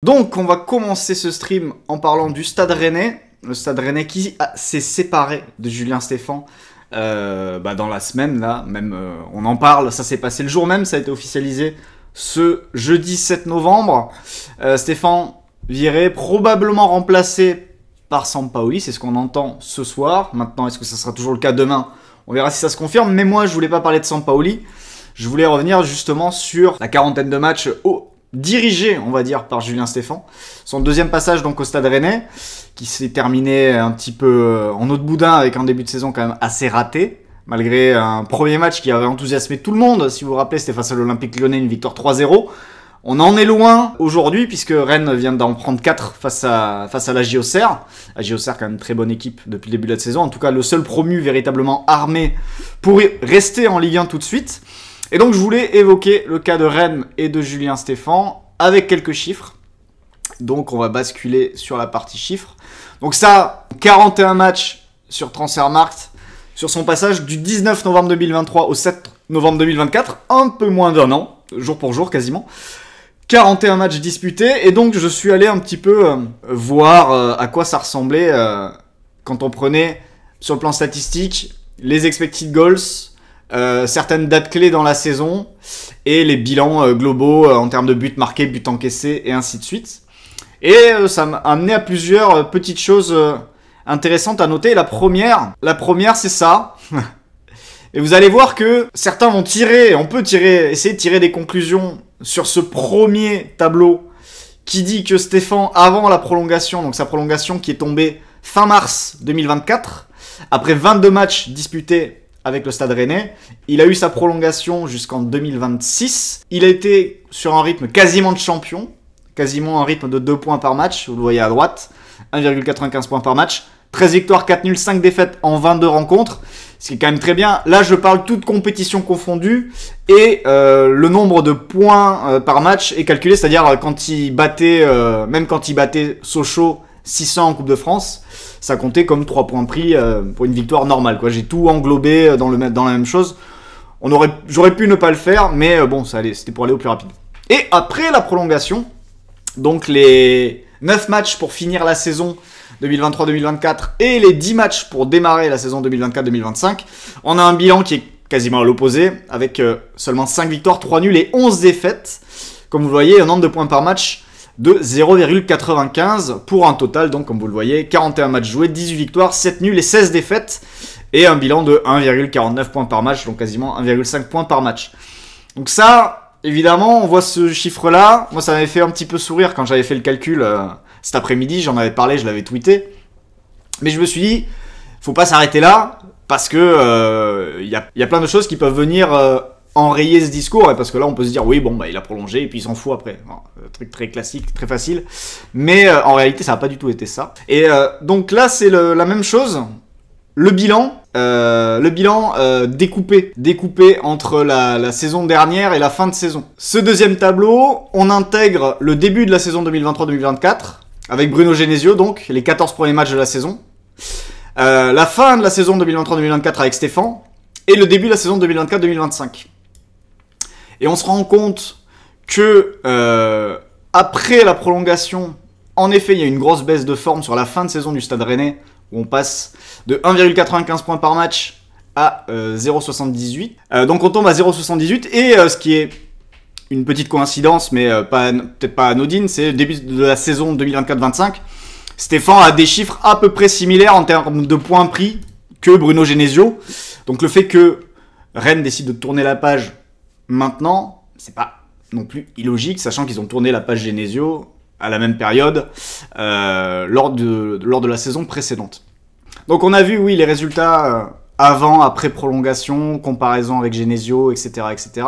Donc on va commencer ce stream en parlant du Stade Rennais. Le Stade Rennais qui s'est séparé de Julien Stéphan dans la semaine là, même on en parle, ça s'est passé le jour même, ça a été officialisé ce jeudi 7 novembre. Stéphan viré, probablement remplacé par Sampaoli, c'est ce qu'on entend ce soir. Maintenant, est-ce que ça sera toujours le cas demain? On verra si ça se confirme, mais moi je voulais pas parler de Sampaoli, je voulais revenir justement sur la quarantaine de matchs dirigé, on va dire, par Julien Stéphan. Son deuxième passage donc au Stade Rennais, qui s'est terminé un petit peu en eau de boudin avec un début de saison quand même assez raté, malgré un premier match qui avait enthousiasmé tout le monde. Si vous vous rappelez, c'était face à l'Olympique Lyonnais, une victoire 3-0. On en est loin aujourd'hui, puisque Rennes vient d'en prendre 4 face à la JO Auxerre. La JO Auxerre, quand même très bonne équipe depuis le début de la saison. En tout cas, le seul promu véritablement armé pour rester en Ligue 1 tout de suite. Et donc je voulais évoquer le cas de Rennes et de Julien Stéphan avec quelques chiffres. Donc on va basculer sur la partie chiffres. Donc ça, 41 matchs sur Transfermarkt sur son passage du 19 novembre 2023 au 7 novembre 2024, un peu moins d'un an, jour pour jour quasiment. 41 matchs disputés, et donc je suis allé un petit peu voir à quoi ça ressemblait quand on prenait sur le plan statistique les expected goals, certaines dates clés dans la saison et les bilans globaux en termes de buts marqués, buts encaissés et ainsi de suite. Et ça m'a amené à plusieurs petites choses intéressantes à noter. La première c'est ça. Et vous allez voir que certains vont essayer de tirer des conclusions sur ce premier tableau qui dit que Stéphan, avant la prolongation, donc sa prolongation qui est tombée fin mars 2024, après 22 matchs disputés avec le Stade Rennais, il a eu sa prolongation jusqu'en 2026. Il a été sur un rythme quasiment de champion, quasiment un rythme de 2 points par match, vous le voyez à droite, 1,95 points par match, 13 victoires, 4 nuls, 5 défaites en 22 rencontres, ce qui est quand même très bien. Là, je parle toutes compétitions confondues, et le nombre de points par match est calculé, c'est-à-dire quand il battait, même quand il battait Sochaux 600 en Coupe de France, ça comptait comme 3 points pris pour une victoire normale, quoi. J'ai tout englobé dans la même chose. J'aurais pu ne pas le faire, mais bon, ça allait, c'était pour aller au plus rapide. Et après la prolongation, donc les 9 matchs pour finir la saison 2023-2024 et les 10 matchs pour démarrer la saison 2024-2025, on a un bilan qui est quasiment à l'opposé, avec seulement 5 victoires, 3 nuls et 11 défaites. Comme vous le voyez, un nombre de points par match de 0,95 pour un total, donc comme vous le voyez, 41 matchs joués, 18 victoires, 7 nuls et 16 défaites, et un bilan de 1,49 points par match, donc quasiment 1,5 points par match. Donc ça, évidemment, on voit ce chiffre-là, moi ça m'avait fait un petit peu sourire quand j'avais fait le calcul cet après-midi, j'en avais parlé, je l'avais tweeté, mais je me suis dit, faut pas s'arrêter là, parce que y a plein de choses qui peuvent venir enrayer ce discours, parce que là on peut se dire oui bon bah il a prolongé et puis il s'en fout après, truc très classique, très facile, mais en réalité ça n'a pas du tout été ça. Et donc là c'est la même chose, le bilan découpé entre la saison dernière et la fin de saison. Ce deuxième tableau, on intègre le début de la saison 2023-2024 avec Bruno Genesio, donc les 14 premiers matchs de la saison, la fin de la saison 2023-2024 avec Stéphan et le début de la saison 2024-2025. Et on se rend compte que après la prolongation, en effet, il y a une grosse baisse de forme sur la fin de saison du Stade Rennais, où on passe de 1,95 points par match à 0,78. Donc on tombe à 0,78, et ce qui est une petite coïncidence, mais peut-être pas anodine, c'est le début de la saison 2024-25. Stéphan a des chiffres à peu près similaires en termes de points pris que Bruno Genesio. Donc le fait que Rennes décide de tourner la page maintenant, c'est pas non plus illogique, sachant qu'ils ont tourné la page Genesio à la même période lors de la saison précédente. Donc on a vu, oui, les résultats avant, après prolongation, comparaison avec Genesio, etc., etc.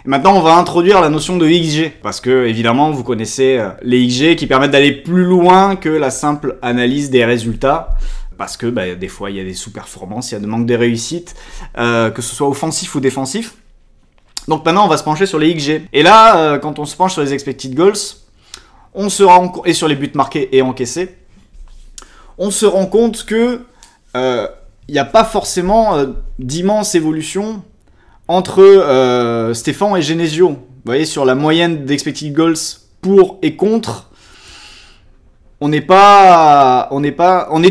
Et maintenant, on va introduire la notion de XG, parce que, évidemment, vous connaissez les XG qui permettent d'aller plus loin que la simple analyse des résultats, parce que des fois, il y a des sous-performances, il y a des manques de réussite, que ce soit offensif ou défensif. Donc maintenant, on va se pencher sur les XG. Et là, quand on se penche sur les expected goals, et sur les buts marqués et encaissés, on se rend compte que il n'y a pas forcément d'immense évolution entre Stéphan et Genesio. Vous voyez, sur la moyenne d'expected goals pour et contre, on est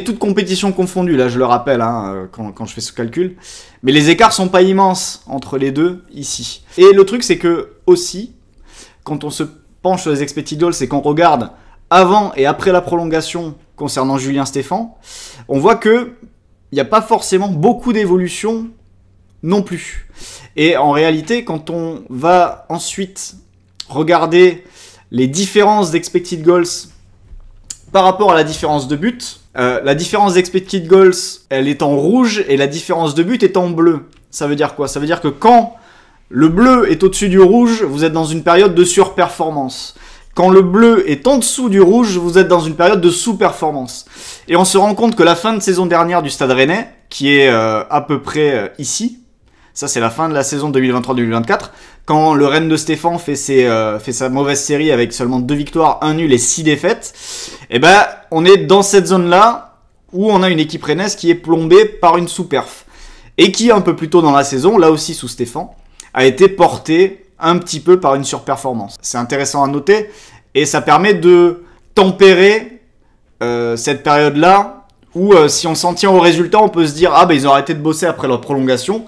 toutes compétitions confondues, là je le rappelle, hein, quand je fais ce calcul. Mais les écarts sont pas immenses entre les deux ici. Et le truc c'est que aussi, quand on se penche sur les expected goals, c'est qu'on regarde avant et après la prolongation concernant Julien Stéphan, on voit que il n'y a pas forcément beaucoup d'évolution non plus. Et en réalité, quand on va ensuite regarder les différences d'expected goals par rapport à la différence de but, la différence d'expected goals, elle est en rouge et la différence de but est en bleu. Ça veut dire quoi? Ça veut dire que quand le bleu est au-dessus du rouge, vous êtes dans une période de surperformance. Quand le bleu est en dessous du rouge, vous êtes dans une période de sous-performance. Et on se rend compte que la fin de saison dernière du Stade Rennais, qui est à peu près ici, ça c'est la fin de la saison 2023-2024, quand le Rennes de Stéphan fait sa mauvaise série avec seulement 2 victoires, 1 nul et 6 défaites, et ben on est dans cette zone-là où on a une équipe rennaise qui est plombée par une sous-perf. Et qui, un peu plus tôt dans la saison, là aussi sous Stéphan, a été portée un petit peu par une surperformance. C'est intéressant à noter et ça permet de tempérer cette période-là où si on s'en tient au résultat, on peut se dire « Ah, ben ils ont arrêté de bosser après leur prolongation ».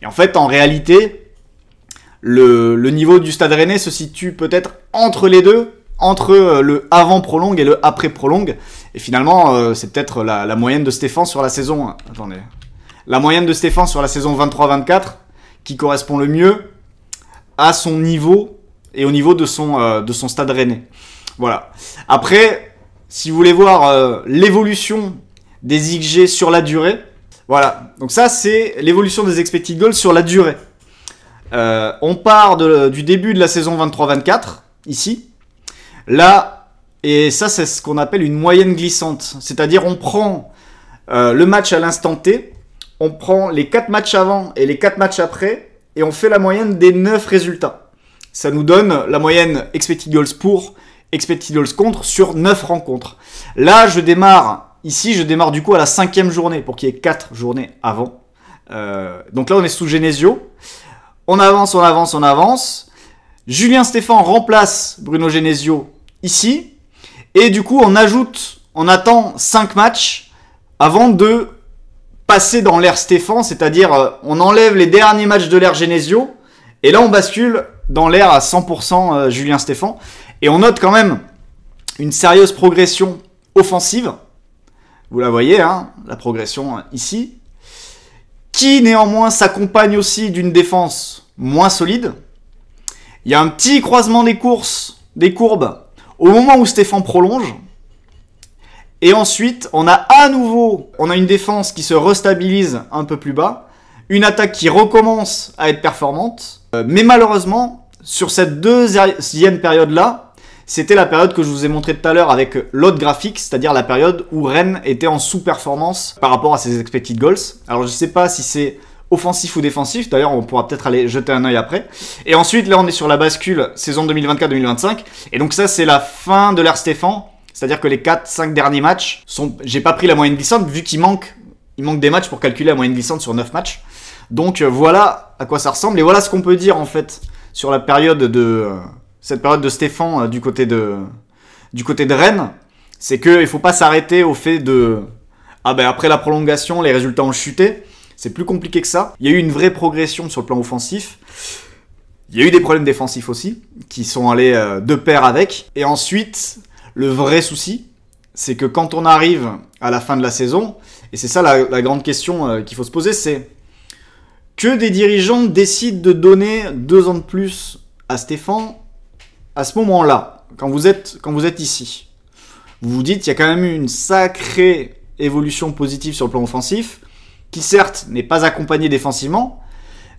Et en fait, en réalité, le niveau du Stade Rennais se situe peut-être entre les deux, entre le avant-prolongue et le après-prolongue. Et finalement, c'est peut-être la moyenne de Stéphan sur la saison... Attendez. La moyenne de Stéphan sur la saison 23-24 qui correspond le mieux à son niveau et au niveau de son Stade Rennais. Voilà. Après, si vous voulez voir l'évolution des XG sur la durée, voilà. Donc ça, c'est l'évolution des expected goals sur la durée. On part du début de la saison 23-24, ici. Là, et ça, c'est ce qu'on appelle une moyenne glissante. C'est-à-dire, on prend le match à l'instant T, on prend les 4 matchs avant et les 4 matchs après, et on fait la moyenne des 9 résultats. Ça nous donne la moyenne expected goals pour, expected goals contre sur 9 rencontres. Là, je démarre du coup à la 5e journée, pour qu'il y ait 4 journées avant. Donc là, on est sous Genesio. On avance, on avance, on avance. Julien Stéphan remplace Bruno Genesio ici. Et du coup, on attend 5 matchs avant de passer dans l'ère Stéphan, c'est-à-dire on enlève les derniers matchs de l'ère Genesio, et là on bascule dans l'ère à 100% Julien Stéphan, et on note quand même une sérieuse progression offensive, vous la voyez, hein, la progression ici, qui néanmoins s'accompagne aussi d'une défense moins solide. Il y a un petit croisement des courbes, au moment où Stéphan prolonge. Et ensuite, on a une défense qui se restabilise un peu plus bas, une attaque qui recommence à être performante, mais malheureusement, sur cette deuxième période-là, c'était la période que je vous ai montré tout à l'heure avec l'autre graphique, c'est-à-dire la période où Rennes était en sous-performance par rapport à ses expected goals. Alors je ne sais pas si c'est offensif ou défensif, d'ailleurs on pourra peut-être aller jeter un œil après. Et ensuite, là on est sur la bascule saison 2024-2025, et donc ça c'est la fin de l'ère Stéphan. C'est-à-dire que les 4-5 derniers matchs sont... J'ai pas pris la moyenne glissante vu qu'il manque des matchs pour calculer la moyenne glissante sur 9 matchs. Donc voilà à quoi ça ressemble. Et voilà ce qu'on peut dire en fait sur la période cette période de Stéphan du côté de Rennes. C'est qu'il faut pas s'arrêter au fait de... Ah ben après la prolongation, les résultats ont chuté. C'est plus compliqué que ça. Il y a eu une vraie progression sur le plan offensif. Il y a eu des problèmes défensifs aussi qui sont allés de pair avec. Et ensuite... Le vrai souci, c'est que quand on arrive à la fin de la saison, et c'est ça la grande question qu'il faut se poser, c'est que des dirigeants décident de donner 2 ans de plus à Stéphan à ce moment-là, quand vous êtes ici. Vous vous dites qu'il y a quand même eu une sacrée évolution positive sur le plan offensif, qui certes n'est pas accompagnée défensivement,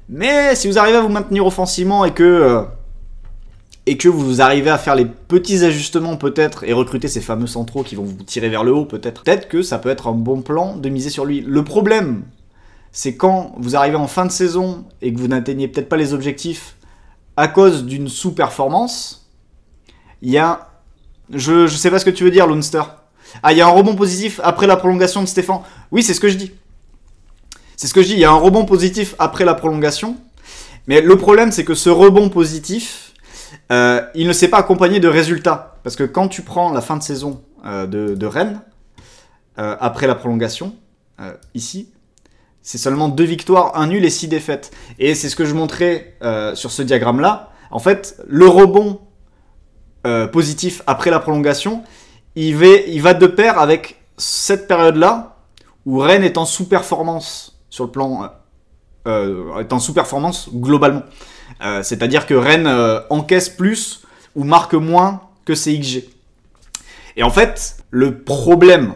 mais si vous arrivez à vous maintenir offensivement et que vous arrivez à faire les petits ajustements peut-être et recruter ces fameux centraux qui vont vous tirer vers le haut peut-être que ça peut être un bon plan de miser sur lui. Le problème, c'est quand vous arrivez en fin de saison et que vous n'atteignez peut-être pas les objectifs à cause d'une sous-performance, il y a... Je sais pas ce que tu veux dire, Loonster. Ah, il y a un rebond positif après la prolongation de Stéphan. Oui, c'est ce que je dis. C'est ce que je dis, il y a un rebond positif après la prolongation. Mais le problème, c'est que ce rebond positif... il ne s'est pas accompagné de résultats. Parce que quand tu prends la fin de saison de Rennes, après la prolongation, ici, c'est seulement 2 victoires, 1 nul et 6 défaites. Et c'est ce que je montrais sur ce diagramme-là. En fait, le rebond positif après la prolongation, il va de pair avec cette période-là où Rennes est en sous-performance sur le plan... est en sous-performance globalement. C'est-à-dire que Rennes encaisse plus ou marque moins que ses XG. Et en fait, le problème,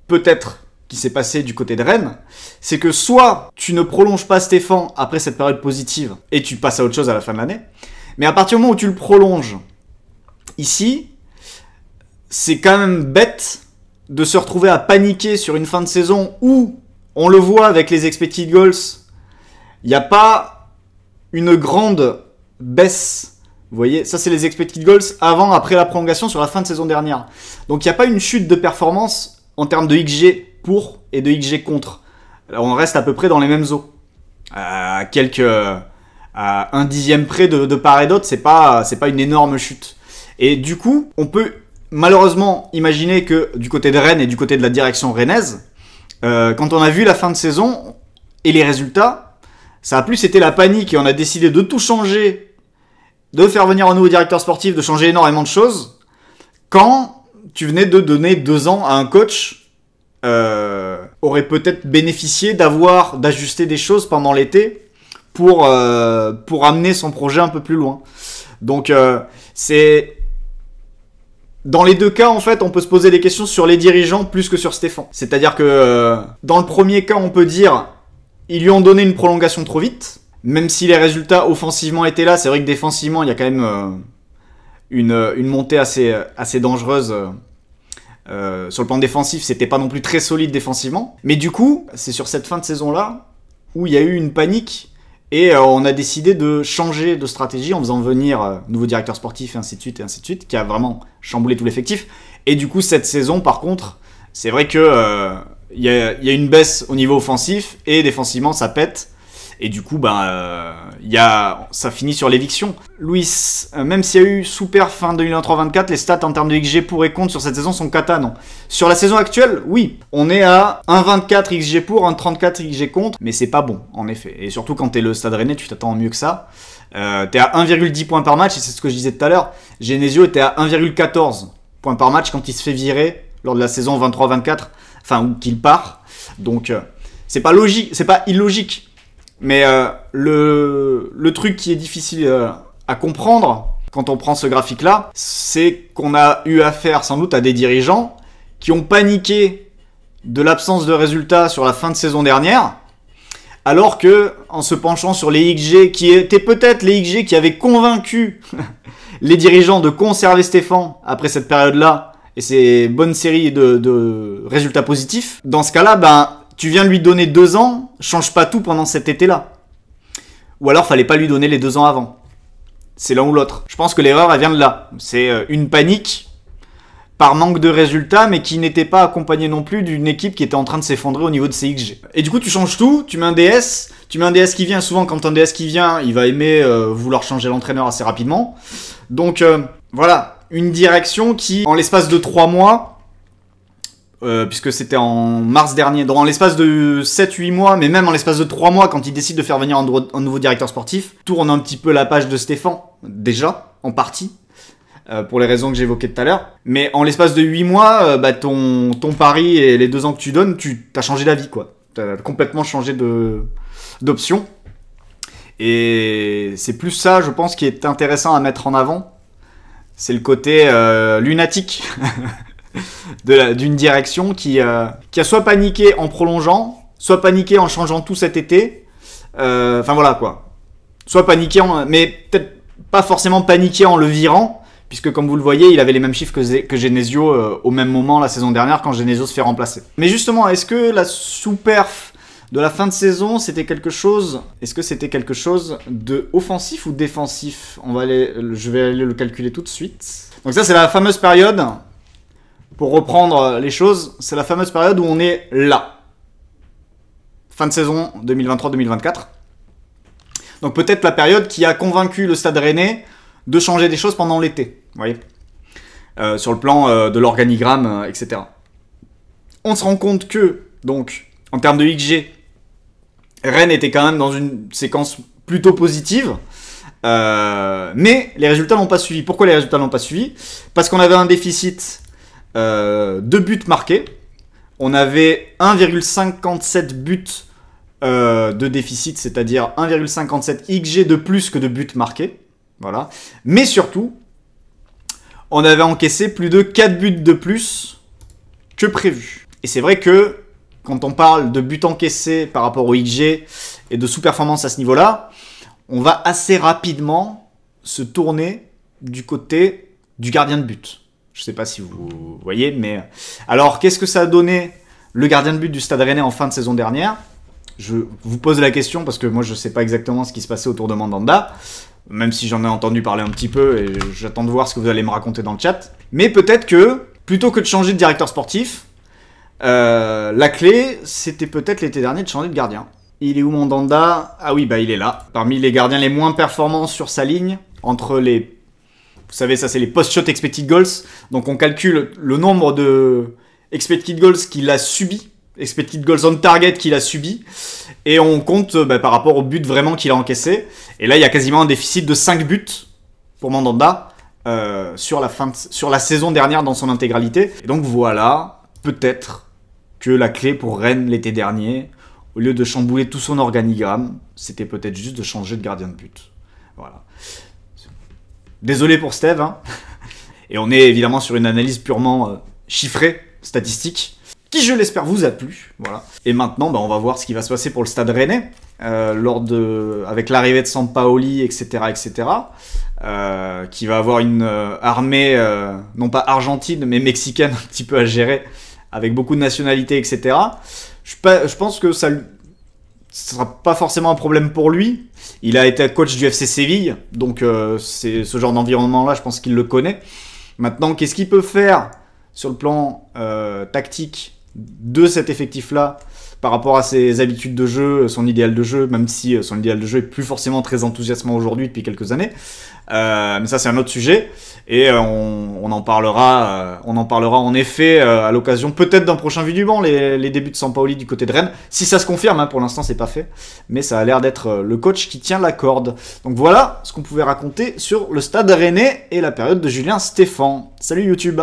peut-être, qui s'est passé du côté de Rennes, c'est que soit tu ne prolonges pas Stéphane après cette période positive et tu passes à autre chose à la fin de l'année, mais à partir du moment où tu le prolonges ici, c'est quand même bête de se retrouver à paniquer sur une fin de saison où, on le voit avec les expected goals, il n'y a pas une grande baisse. Vous voyez, ça c'est les expected goals avant, après la prolongation sur la fin de saison dernière. Donc il n'y a pas une chute de performance en termes de XG pour et de XG contre. Là, on reste à peu près dans les mêmes eaux. À un dixième près de part et d'autre, c'est pas une énorme chute. Et du coup, on peut malheureusement imaginer que du côté de Rennes et du côté de la direction rennaise, quand on a vu la fin de saison et les résultats, ça a plus été la panique et on a décidé de tout changer, de faire venir un nouveau directeur sportif, de changer énormément de choses, quand tu venais de donner 2 ans à un coach aurait peut-être bénéficié d'ajuster des choses pendant l'été pour amener son projet un peu plus loin. Donc c'est... Dans les 2 cas, en fait, on peut se poser des questions sur les dirigeants plus que sur Stéphane. C'est-à-dire que dans le premier cas, on peut dire ils lui ont donné une prolongation trop vite. Même si les résultats offensivement étaient là, c'est vrai que défensivement, il y a quand même une montée assez dangereuse. Sur le plan défensif, c'était pas non plus très solide défensivement. Mais du coup, c'est sur cette fin de saison-là où il y a eu une panique et on a décidé de changer de stratégie en faisant venir nouveau directeur sportif et ainsi de suite, qui a vraiment chamboulé tout l'effectif. Et du coup, cette saison, par contre, c'est vrai que il y a une baisse au niveau offensif et défensivement, ça pète. Et du coup, ça finit sur l'éviction. Luis, même s'il y a eu sous-perf fin 2023-24, les stats en termes de XG pour et contre sur cette saison sont cata, non. Sur la saison actuelle, oui, on est à 1,24 XG pour, 1,34 XG contre, mais c'est pas bon, en effet. Et surtout quand t'es le Stade Rennais, tu t'attends mieux que ça. T'es à 1,10 points par match, et c'est ce que je disais tout à l'heure. Genesio était à 1,14 points par match quand il se fait virer lors de la saison 23-24, enfin, où qu'il part. Donc, c'est pas logique, c'est pas illogique. Mais le truc qui est difficile à comprendre quand on prend ce graphique-là, c'est qu'on a eu affaire sans doute à des dirigeants qui ont paniqué de l'absence de résultats sur la fin de saison dernière, alors que en se penchant sur les XG, qui étaient peut-être les XG qui avaient convaincu les dirigeants de conserver Stéphane après cette période-là et ces bonnes séries de résultats positifs, dans ce cas-là, tu viens de lui donner 2 ans, change pas tout pendant cet été-là. Ou alors, fallait pas lui donner les 2 ans avant. C'est l'un ou l'autre. Je pense que l'erreur, elle vient de là. C'est une panique par manque de résultats, mais qui n'était pas accompagnée non plus d'une équipe qui était en train de s'effondrer au niveau de ses XG. Et du coup, tu changes tout, tu mets un DS qui vient. Souvent, quand un DS qui vient, il va aimer vouloir changer l'entraîneur assez rapidement. Donc, voilà, une direction qui, en l'espace de 3 mois... puisque c'était en mars dernier, dans l'espace de 7-8 mois, mais même en l'espace de 3 mois, quand il décide de faire venir un nouveau directeur sportif, tourne un petit peu la page de Stéphane, déjà, en partie, pour les raisons que j'évoquais tout à l'heure. Mais en l'espace de 8 mois, ton pari et les 2 ans que tu donnes, t'as changé d'avis, quoi. T'as complètement changé d'option. Et c'est plus ça, je pense, qui est intéressant à mettre en avant. C'est le côté lunatique d'une direction qui a soit paniqué en prolongeant, soit paniqué en changeant tout cet été. Enfin voilà quoi. Soit paniqué, mais peut-être pas forcément paniqué en le virant, puisque comme vous le voyez, il avait les mêmes chiffres que Genesio au même moment la saison dernière quand Genesio se fait remplacer. Mais justement, est-ce que la sous-perf de la fin de saison, c'était quelque chose... Est-ce que c'était quelque chose de offensif ou défensif ? Je vais aller le calculer tout de suite. Donc ça, c'est la fameuse période... Pour reprendre les choses, c'est la fameuse période où on est là. Fin de saison 2023-2024. Donc peut-être la période qui a convaincu le Stade Rennais de changer des choses pendant l'été, vous voyez, sur le plan de l'organigramme, etc. On se rend compte que, donc, en termes de XG, Rennes était quand même dans une séquence plutôt positive, mais les résultats n'ont pas suivi. Pourquoi les résultats n'ont pas suivi? Parce qu'on avait un déficit de buts marqués. On avait 1,57 buts de déficit, c'est-à-dire 1,57 XG de plus que de buts marqués. Voilà. Mais surtout, on avait encaissé plus de 4 buts de plus que prévu. Et c'est vrai que quand on parle de buts encaissés par rapport au XG et de sous-performance à ce niveau-là, on va assez rapidement se tourner du côté du gardien de but. Je ne sais pas si vous voyez, mais... Alors, qu'est-ce que ça a donné le gardien de but du Stade Rennais en fin de saison dernière? Je vous pose la question parce que moi, je ne sais pas exactement ce qui se passait autour de Mandanda, même si j'en ai entendu parler un petit peu et j'attends de voir ce que vous allez me raconter dans le chat. Mais peut-être que, plutôt que de changer de directeur sportif, la clé, c'était peut-être l'été dernier de changer de gardien. Il est où Mandanda? Ah oui, bah il est là. Parmi les gardiens les moins performants sur sa ligne, entre les... Vous savez, ça c'est les post-shot expected goals. Donc on calcule le nombre de expected goals qu'il a subi, expected goals on target qu'il a subi, et on compte par rapport au but vraiment qu'il a encaissé. Et là, il y a quasiment un déficit de 5 buts pour Mandanda sur la saison dernière dans son intégralité. Et donc voilà, peut-être que la clé pour Rennes l'été dernier, au lieu de chambouler tout son organigramme, c'était peut-être juste de changer de gardien de but. Voilà. Désolé pour Steve, hein. Et on est évidemment sur une analyse purement chiffrée, statistique, qui je l'espère vous a plu. Voilà. Et maintenant, on va voir ce qui va se passer pour le Stade Rennais, avec l'arrivée de Sampaoli, etc., etc., qui va avoir une armée, non pas argentine, mais mexicaine un petit peu à gérer, avec beaucoup de nationalités, etc. Je pense que ça ne sera pas forcément un problème pour lui. Il a été coach du FC Séville, donc c'est ce genre d'environnement-là, je pense qu'il le connaît. Maintenant, qu'est-ce qu'il peut faire sur le plan tactique de cet effectif-là par rapport à ses habitudes de jeu, son idéal de jeu, même si son idéal de jeu est plus forcément très enthousiasmant aujourd'hui depuis quelques années. Mais ça, c'est un autre sujet. Et on en parlera en effet à l'occasion peut-être d'un prochain Vue du banc, les débuts de Sampaoli du côté de Rennes. Si ça se confirme, hein, pour l'instant, c'est pas fait. Mais ça a l'air d'être le coach qui tient la corde. Donc voilà ce qu'on pouvait raconter sur le Stade Rennais et la période de Julien Stéphan. Salut YouTube!